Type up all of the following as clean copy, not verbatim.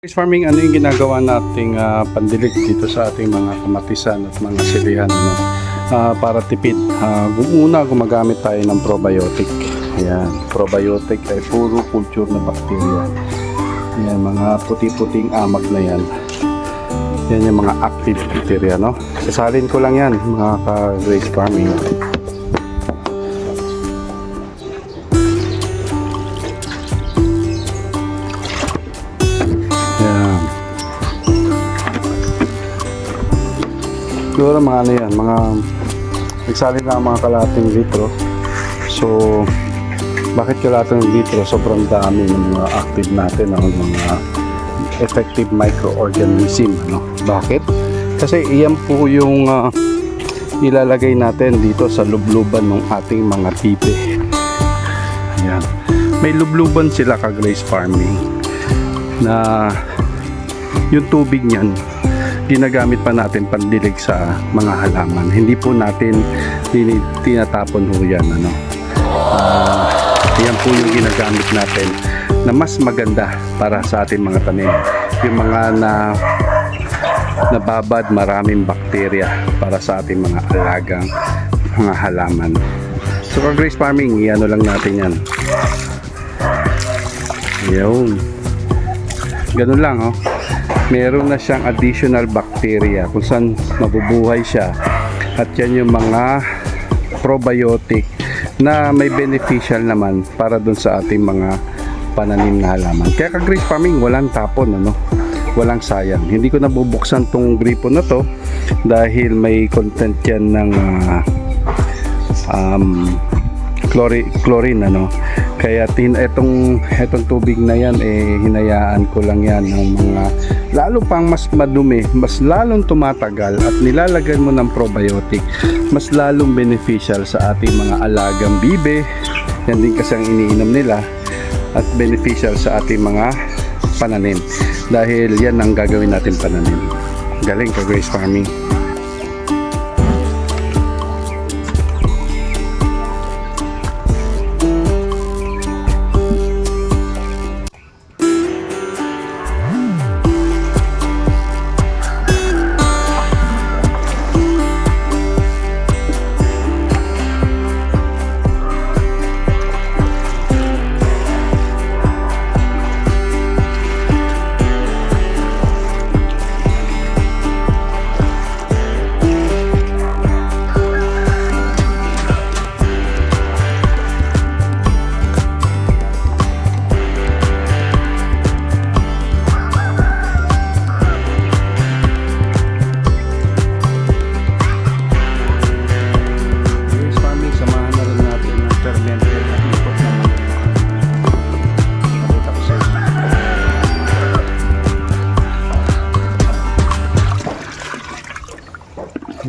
Rice farming, ano yung ginagawa nating pandilig dito sa ating mga kamatisan at mga silihan, ano? Para tipid. Una, gumagamit tayo ng probiotic. Ayan, probiotic ay puro culture na bacteria. Ayan, mga puti-puting amag na yan. Yan yung mga active bacteria, no? Sasalin ko lang yan, mga ka-rice farming. Siguro mga ano yan, mga nagsalin na mga kalating litro. So, bakit kalating litro? Sobrang dami ng mga active natin, ng mga effective microorganism, ano? Bakit? Kasi iyan po yung ilalagay natin dito sa lubluban ng ating mga pipe. Ayan. May lubluban sila ka-rice farming na yung tubig niyan ginagamit pa natin pandilig sa mga halaman. Hindi po natin tinatapon ho yan, ano? Yan po yung ginagamit natin na mas maganda para sa ating mga tanim. Yung mga nababad maraming bakterya para sa ating mga alagang mga halaman. So ka-rice farming, ano lang natin yan. Yun. Ganun lang, oh. Meron na siyang additional bacteria kung saan mabubuhay siya, at yan yung mga probiotic na may beneficial naman para dun sa ating mga pananim na halaman. Kaya ka-rice farming, walang tapon, ano? Walang sayang. Hindi ko nabubuksan tong gripo na to dahil may content yan ng chlorine, ano? Kaya etong tubig na yan, hinayaan ko lang yan ng mga lalo pang mas madumi, mas lalong tumatagal, at nilalagyan mo ng probiotic, mas lalong beneficial sa ating mga alagang bibe. Yan din kasi ang iniinom nila, at beneficial sa ating mga pananim dahil yan ang gagawin natin pananim. Galing ka-rice farming.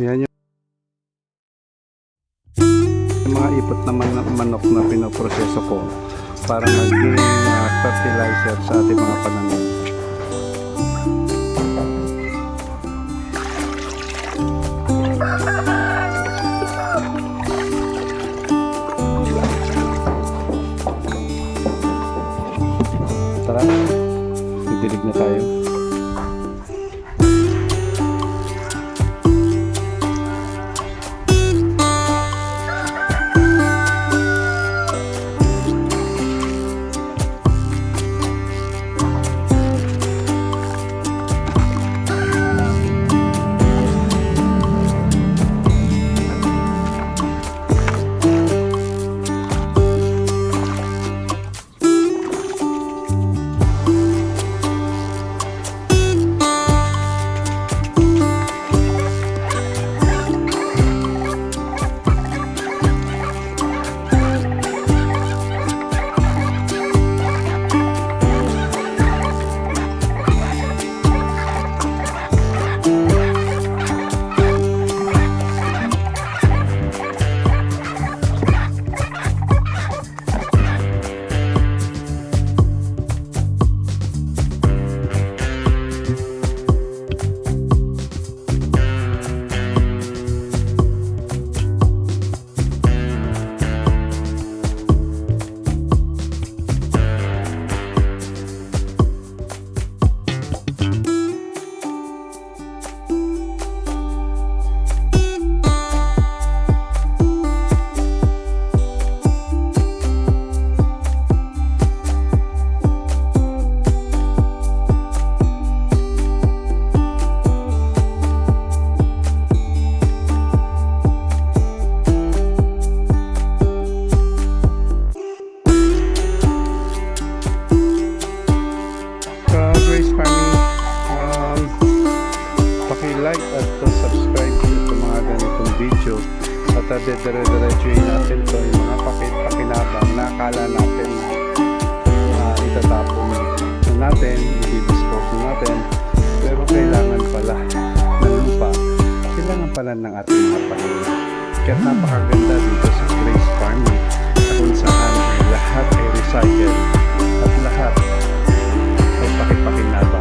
Yan yung mga ipot na manok na pinoproseso ko para maging fertilizer sa ating mga pananim. Tara, didilig na tayo. like at subscribe sa mga ganitong video at dire-diretsuin natin to yung mga pakinabang na akala natin itatapon na natin, i-dispose na natin, pero kailangan pala ng lupa, kailangan pala ng ating mga pamilya. Kaya napakaganda dito sa Grace Farming kung saan lahat ay recycle at lahat ay pakipakin natin.